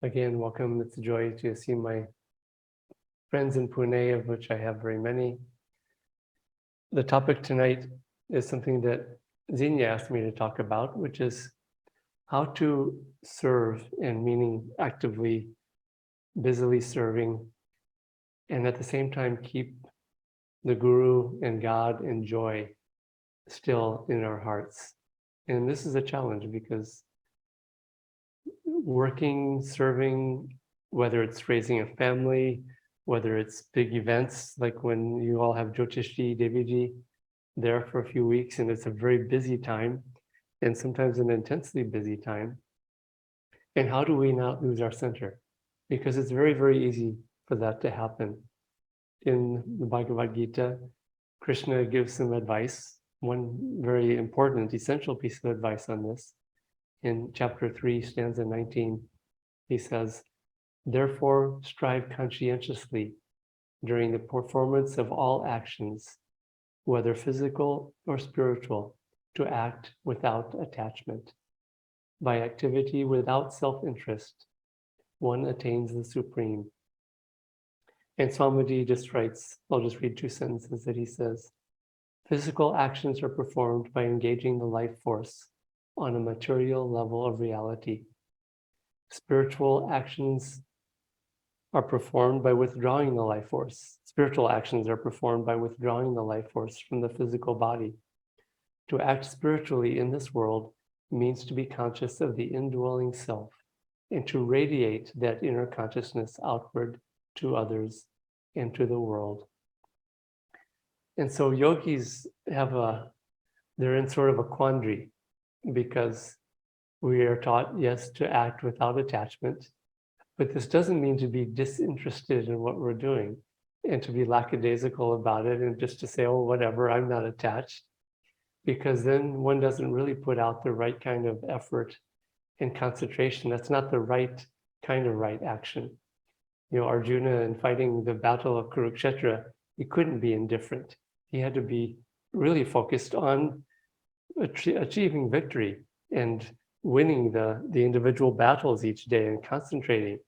Again, welcome. It's a joy to see my friends in Pune, of which I have very many. The topic tonight is something that Xenia asked me to talk about, which is how to serve, and meaning actively, busily serving, and at the same time keep the Guru and God and joy still in our hearts. And this is a challenge because working, serving, whether it's raising a family, whether it's big events, like when you all have Jyotishji, Deviji there for a few weeks, and it's a very busy time, and sometimes an intensely busy time. And how do we not lose our center? Because it's very, very easy for that to happen. In the Bhagavad Gita, Krishna gives some advice, one very important, essential piece of advice on this. In chapter 3, stanza 19, he says, "Therefore strive conscientiously during the performance of all actions, whether physical or spiritual, to act without attachment. By activity without self-interest, one attains the supreme." And Swamiji just writes, I'll just read two sentences that he says, "Physical actions are performed by engaging the life force on a material level of reality. Spiritual actions are performed by withdrawing the life force. Spiritual actions are performed by withdrawing the life force from the physical body. To act spiritually in this world means to be conscious of the indwelling self and to radiate that inner consciousness outward to others and to the world." And so yogis they're in sort of a quandary, because we are taught, yes, to act without attachment, but this doesn't mean to be disinterested in what we're doing and to be lackadaisical about it and just to say, oh, whatever, I'm not attached, because then one doesn't really put out the right kind of effort and concentration. That's not the right kind of right action. Arjuna, in fighting the battle of Kurukshetra, he couldn't be indifferent. He had to be really focused on achieving victory and winning the individual battles each day and concentrating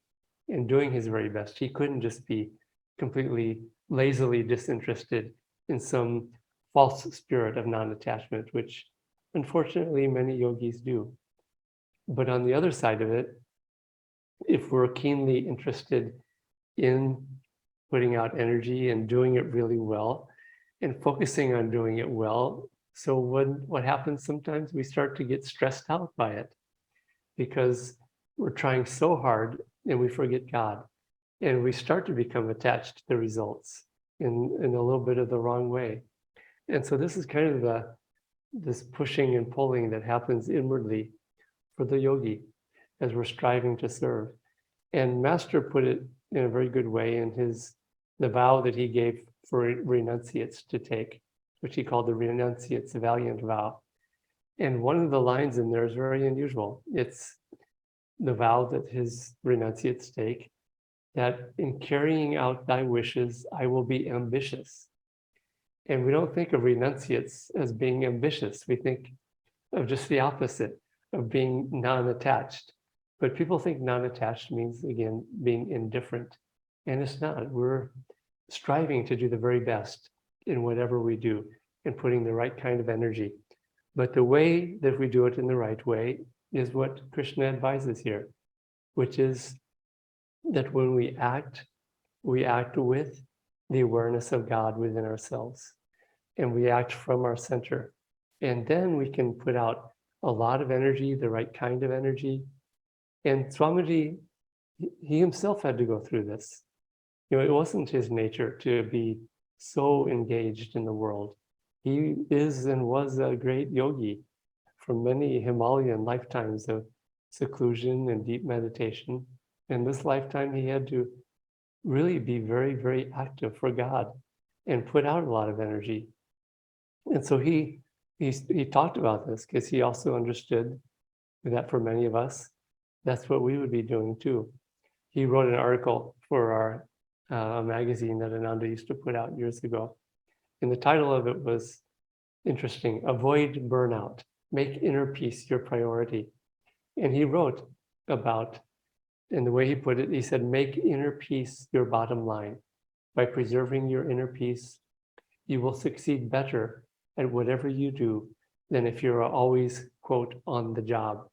and doing his very best. He couldn't just be completely lazily disinterested in some false spirit of non-attachment, which unfortunately many yogis do. But on the other side of it, if we're keenly interested in putting out energy and doing it really well and focusing on doing it well, so what happens sometimes, we start to get stressed out by it because we're trying so hard and we forget God, and we start to become attached to the results in a little bit of the wrong way. And so this is kind of this pushing and pulling that happens inwardly for the yogi as we're striving to serve. And Master put it in a very good way in the vow that he gave for renunciates to take, which he called the renunciate's valiant vow. And one of the lines in there is very unusual. It's the vow that his renunciates take, that in carrying out thy wishes, I will be ambitious. And we don't think of renunciates as being ambitious. We think of just the opposite, of being non-attached. But people think non-attached means, again, being indifferent. And it's not. We're striving to do the very best in whatever we do and putting the right kind of energy. But the way that we do it in the right way is what Krishna advises here, which is that when we act with the awareness of God within ourselves, and we act from our center. And then we can put out a lot of energy, the right kind of energy. And Swamiji, he himself had to go through this. It wasn't his nature to be so engaged in the world. He is and was a great yogi from many Himalayan lifetimes of seclusion and deep meditation. In this lifetime, he had to really be very, very active for God and put out a lot of energy. And so he talked about this because he also understood that for many of us, that's what we would be doing too. He wrote an article for our magazine that Ananda used to put out years ago. And the title of it was interesting: Avoid Burnout, Make Inner Peace Your Priority. And he wrote about And the way he put it, he said, make inner peace your bottom line. By preserving your inner peace, you will succeed better at whatever you do than if you're always, quote, on the job.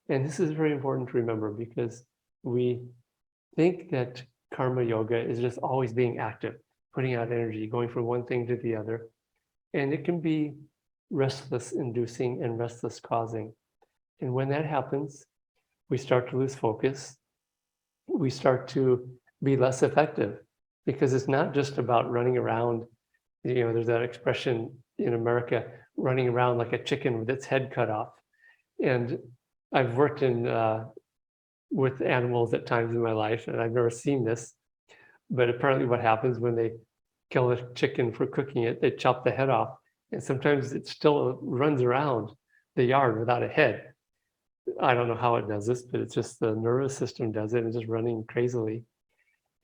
And this is very important to remember because we think that karma yoga is just always being active, putting out energy, going from one thing to the other. And it can be restless inducing and restless causing. And when that happens, we start to lose focus. We start to be less effective because it's not just about running around. There's that expression in America, running around like a chicken with its head cut off. And I've worked with animals at times in my life, and I've never seen this, but apparently what happens when they kill a chicken for cooking it, they chop the head off, and sometimes it still runs around the yard without a head. I don't know how it does this, but it's just the nervous system does it and just running crazily.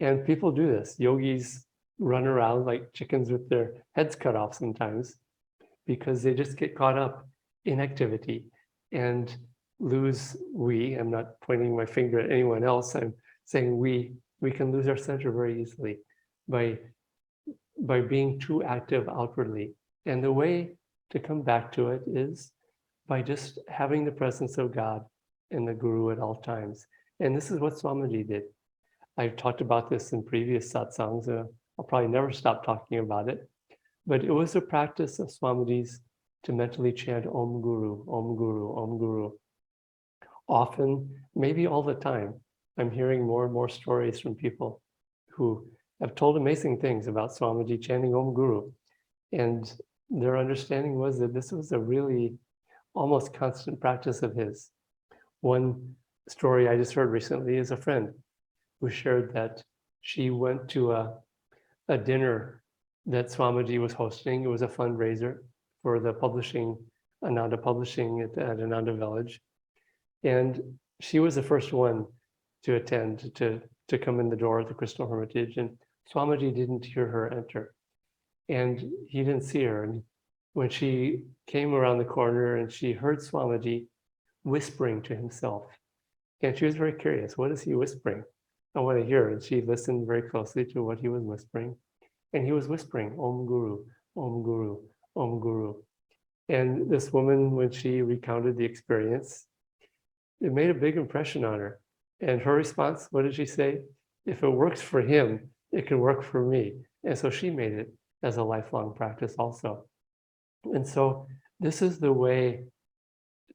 And people do this. Yogis run around like chickens with their heads cut off sometimes because they just get caught up in activity and I'm not pointing my finger at anyone else, I'm saying we can lose our center very easily by being too active outwardly. And the way to come back to it is by just having the presence of God and the Guru at all times. And this is what Swamiji did. I've talked about this in previous satsangs. I'll probably never stop talking about it. But it was a practice of Swamiji's to mentally chant Om Guru, Om Guru, Om Guru. Often, maybe all the time, I'm hearing more and more stories from people who have told amazing things about Swamiji chanting Om Guru. And their understanding was that this was a really almost constant practice of his. One story I just heard recently is a friend who shared that she went to a dinner that Swamiji was hosting. It was a fundraiser for the publishing, Ananda Publishing at Ananda Village. And she was the first one to attend, to come in the door at the Crystal Hermitage. And Swamiji didn't hear her enter. And he didn't see her. And when she came around the corner and she heard Swamiji whispering to himself, and she was very curious, what is he whispering? I want to hear. And she listened very closely to what he was whispering. And he was whispering, Om Guru, Om Guru, Om Guru. And this woman, when she recounted the experience, it made a big impression on her. And her response, what did she say? If it works for him, it can work for me. And so she made it as a lifelong practice also. And so this is the way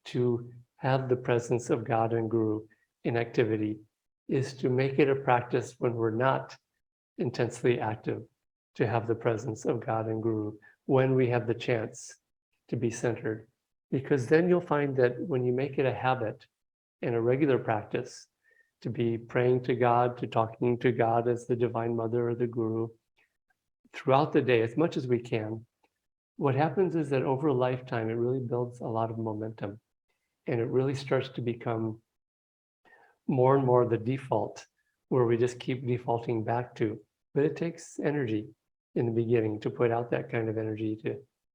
to have the presence of God and Guru in activity, is to make it a practice when we're not intensely active, to have the presence of God and Guru when we have the chance to be centered. Because then you'll find that when you make it a habit and a regular practice to be praying to God, to talking to God as the Divine Mother or the Guru throughout the day as much as we can, what happens is that over a lifetime, it really builds a lot of momentum, and it really starts to become more and more the default, where we just keep defaulting back to. But it takes energy in the beginning to put out that kind of energy,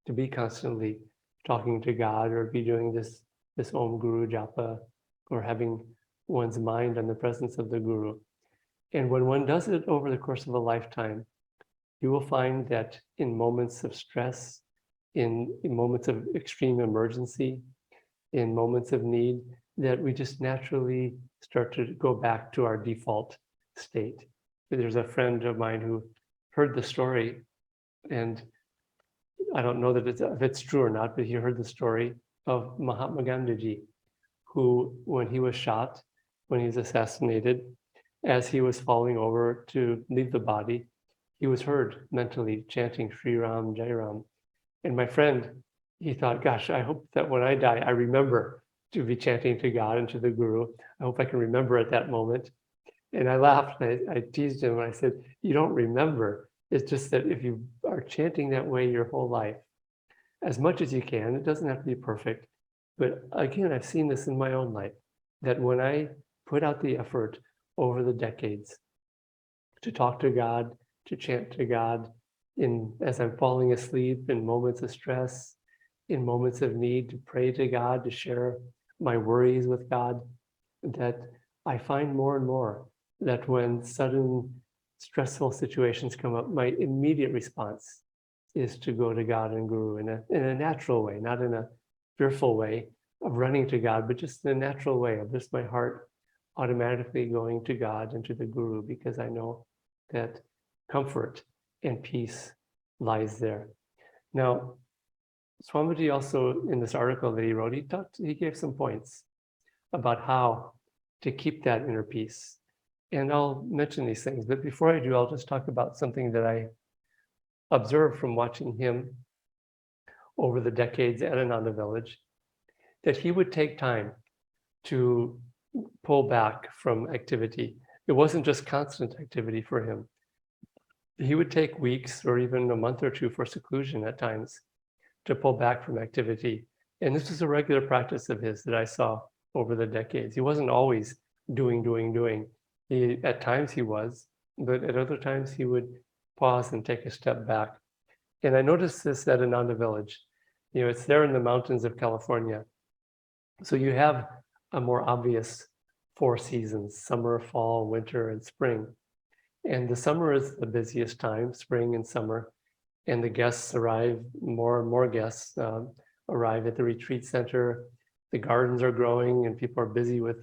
to be constantly talking to God, or be doing this Om Guru Japa, or having one's mind on the presence of the Guru. And when one does it over the course of a lifetime, you will find that in moments of stress, in moments of extreme emergency, in moments of need, that we just naturally start to go back to our default state. There's a friend of mine who heard the story, and I don't know that if it's true or not, but he heard the story of Mahatma Gandhi, who, when he was shot, when he was assassinated, as he was falling over to leave the body, he was heard mentally chanting Sri Ram, Jai Ram. And my friend, he thought, gosh, I hope that when I die, I remember to be chanting to God and to the Guru. I hope I can remember at that moment. And I laughed, and I teased him, and I said, you don't remember. It's just that if you are chanting that way your whole life, as much as you can, it doesn't have to be perfect. But again, I've seen this in my own life, that when I put out the effort over the decades to talk to God, to chant to God, as I'm falling asleep, in moments of stress, in moments of need, to pray to God, to share my worries with God, that I find more and more that when sudden stressful situations come up, my immediate response is to go to God and Guru in a natural way, not in a fearful way of running to God, but just in a natural way of just my heart automatically going to God and to the Guru, because I know that comfort and peace lies there. Now, Swamiji also, in this article that he wrote, he gave some points about how to keep that inner peace. And I'll mention these things, but before I do, I'll just talk about something that I observed from watching him over the decades at Ananda Village, that he would take time to pull back from activity. It wasn't just constant activity for him. He would take weeks or even a month or two for seclusion at times to pull back from activity. And this was a regular practice of his that I saw over the decades. He wasn't always doing. At times he was, but at other times he would pause and take a step back. And I noticed this at Ananda Village. It's there in the mountains of California. So you have a more obvious 4 seasons: summer, fall, winter, and spring. And the summer is the busiest time, spring and summer. And the guests arrive, more and more guests arrive at the retreat center. The gardens are growing and people are busy with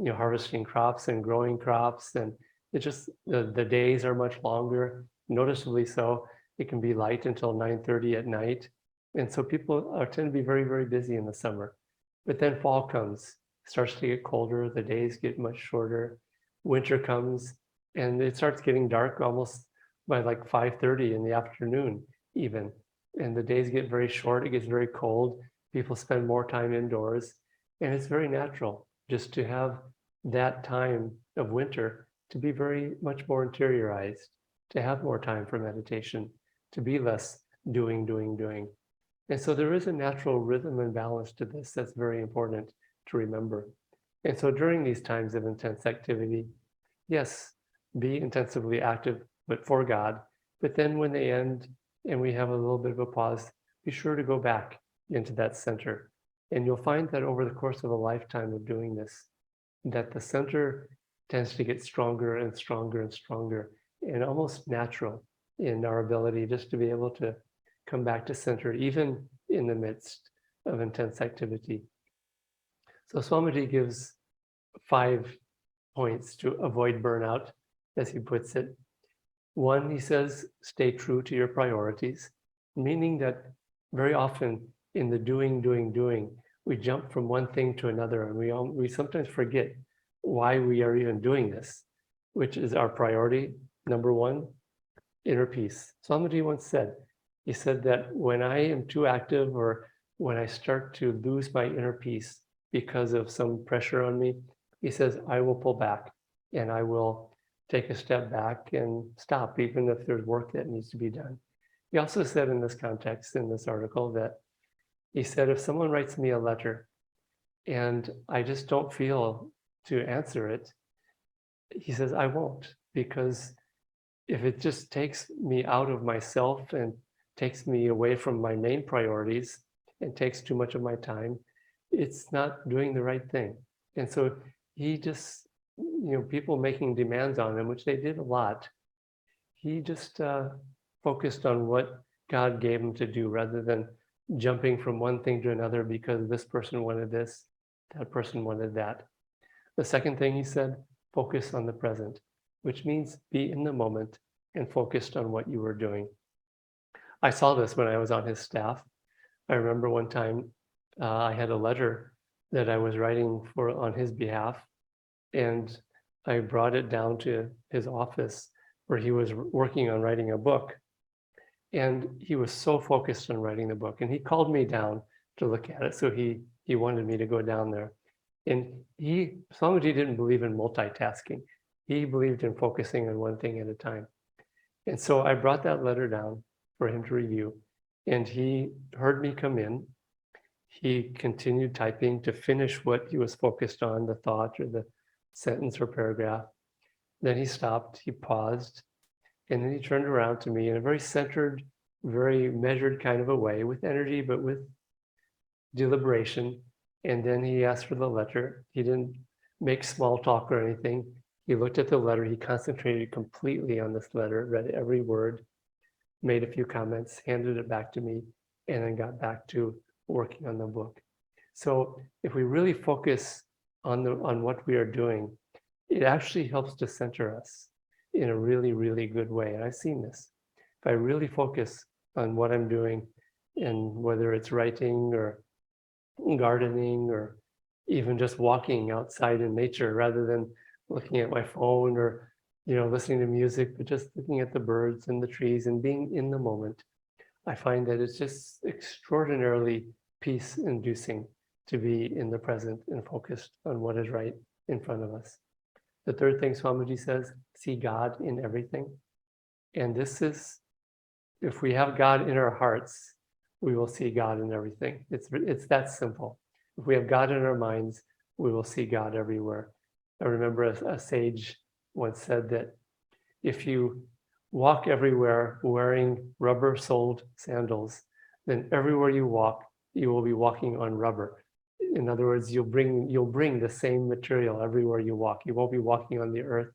harvesting crops and growing crops. And it just, the days are much longer, noticeably so. It can be light until 9:30 at night. And so people tend to be very, very busy in the summer. But then fall comes, starts to get colder, the days get much shorter. Winter comes and it starts getting dark almost by like 5:30 in the afternoon even. And the days get very short, it gets very cold. People spend more time indoors. And it's very natural just to have that time of winter to be very much more interiorized, to have more time for meditation, to be less doing. And so there is a natural rhythm and balance to this that's very important to remember. And so during these times of intense activity, yes, be intensively active, but for God. But then when they end and we have a little bit of a pause, be sure to go back into that center. And you'll find that over the course of a lifetime of doing this, that the center tends to get stronger and stronger and stronger, and almost natural in our ability just to be able to come back to center, even in the midst of intense activity. So Swamiji gives 5 points to avoid burnout, as he puts it. 1, he says, stay true to your priorities, meaning that very often in the doing, we jump from one thing to another, and we sometimes forget why we are even doing this, which is our priority. Number 1, inner peace. Swamiji once said, he said that when I am too active or when I start to lose my inner peace because of some pressure on me, he says, I will pull back and I will take a step back and stop, even if there's work that needs to be done. He also said in this context, in this article, that he said, if someone writes me a letter and I just don't feel to answer it, he says, I won't, because if it just takes me out of myself and takes me away from my main priorities and takes too much of my time, it's not doing the right thing. And so he just, people making demands on him, which they did a lot, he just focused on what God gave him to do rather than jumping from one thing to another because this person wanted this, that person wanted that. The second thing he said, focus on the present, which means be in the moment and focused on what you were doing. I saw this when I was on his staff. I remember one time I had a letter that I was writing on his behalf, and I brought it down to his office where he was working on writing a book. And he was so focused on writing the book, and he called me down to look at it. So he wanted me to go down there. And Swamiji didn't believe in multitasking. He believed in focusing on one thing at a time. And so I brought that letter down for him to review, and he heard me come in. He continued typing to finish what he was focused on, the thought or the sentence or paragraph. Then he stopped, he paused, and then he turned around to me in a very centered, very measured kind of a way, with energy, but with deliberation. And then he asked for the letter. He didn't make small talk or anything. He looked at the letter, he concentrated completely on this letter, read every word, made a few comments, handed it back to me, and then got back to working on the book. So if we really focus on what we are doing, it actually helps to center us in a really, really good way. And I've seen this. If I really focus on what I'm doing, and whether it's writing or gardening or even just walking outside in nature rather than looking at my phone or listening to music, but just looking at the birds and the trees and being in the moment, I find that it's just extraordinarily peace inducing to be in the present and focused on what is right in front of us. The third thing Swamiji says, see God in everything. And this is, if we have God in our hearts, we will see God in everything. It's that simple. If we have God in our minds, we will see God everywhere. I remember a sage once said that if you walk everywhere wearing rubber-soled sandals, then everywhere you walk, you will be walking on rubber. In other words, you'll bring the same material everywhere you walk. You won't be walking on the earth.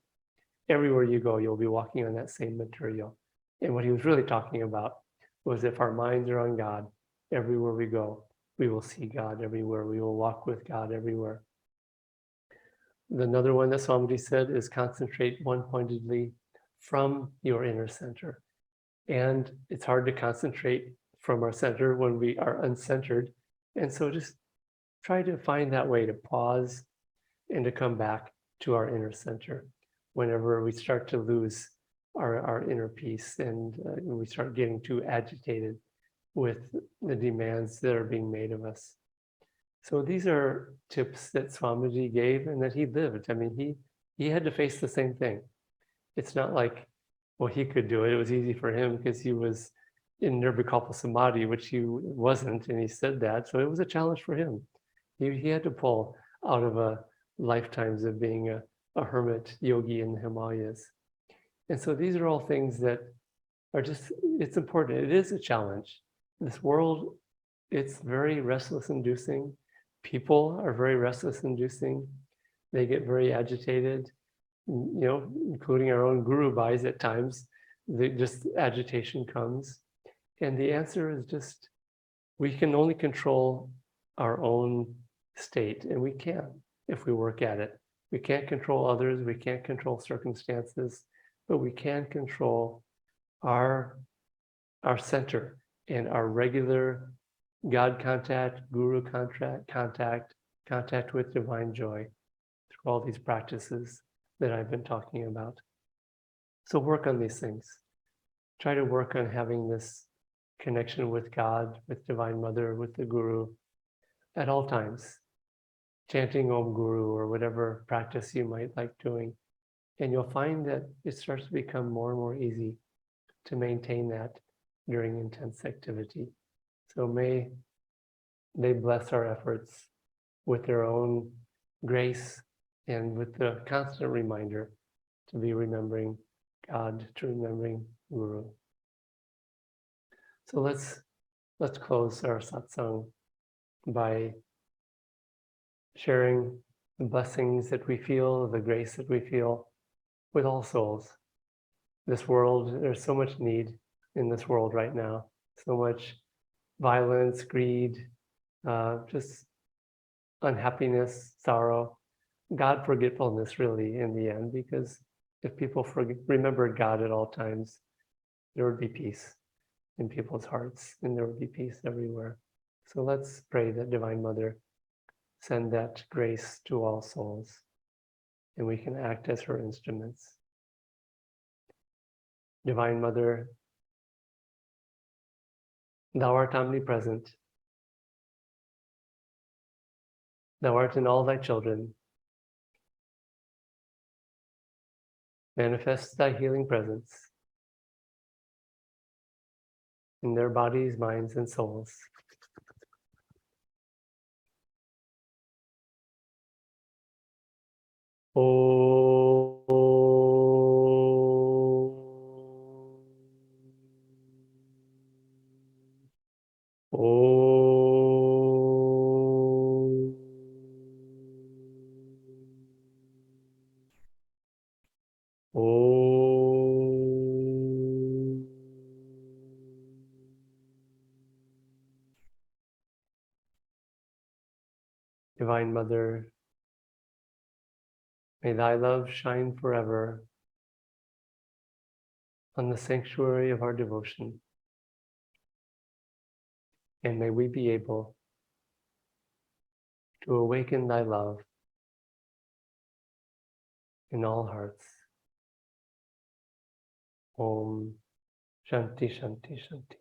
Everywhere you go, you'll be walking on that same material. And what he was really talking about was if our minds are on God, everywhere we go, we will see God everywhere. We will walk with God everywhere. Another one that Swamiji said is concentrate one-pointedly from your inner center. And it's hard to concentrate from our center when we are uncentered. And so just try to find that way to pause and to come back to our inner center whenever we start to lose our inner peace and we start getting too agitated with the demands that are being made of us. So these are tips that Swamiji gave and that he lived. I mean, he had to face the same thing. It's not like, well, he could do it. It was easy for him because he was in Nirvikalpa Samadhi, which he wasn't, and he said that. So it was a challenge for him. He had to pull out of a lifetimes of being a hermit yogi in the Himalayas. And so these are all things that are just, it's important. It is a challenge. This world, it's very restless inducing. People are very restless inducing. They get very agitated, including our own guru bhais at times. Just agitation comes. And the answer is just, we can only control our own state, and we can if we work at it. We can't control others, we can't control circumstances, but we can control our center and our regular God contact, guru contact with divine joy through all these practices that I've been talking about. So work on these things. Try to work on having this connection with God, with Divine Mother, with the Guru at all times. Chanting Om Guru or whatever practice you might like doing. And you'll find that it starts to become more and more easy to maintain that during intense activity. So may they bless our efforts with their own grace and with the constant reminder to be remembering God, to remembering Guru. So let's close our satsang by sharing the blessings that we feel, the grace that we feel with all souls. This world, there's so much need in this world right now, so much violence, greed, just unhappiness, sorrow, God forgetfulness really in the end, because if people remembered God at all times, there would be peace in people's hearts and there would be peace everywhere. So let's pray that Divine Mother send that grace to all souls and we can act as her instruments. Divine Mother, thou art omnipresent. Thou art in all thy children. Manifest thy healing presence in their bodies, minds, and souls. Om. Divine Mother, may thy love shine forever on the sanctuary of our devotion, and may we be able to awaken thy love in all hearts. Om Shanti Shanti Shanti.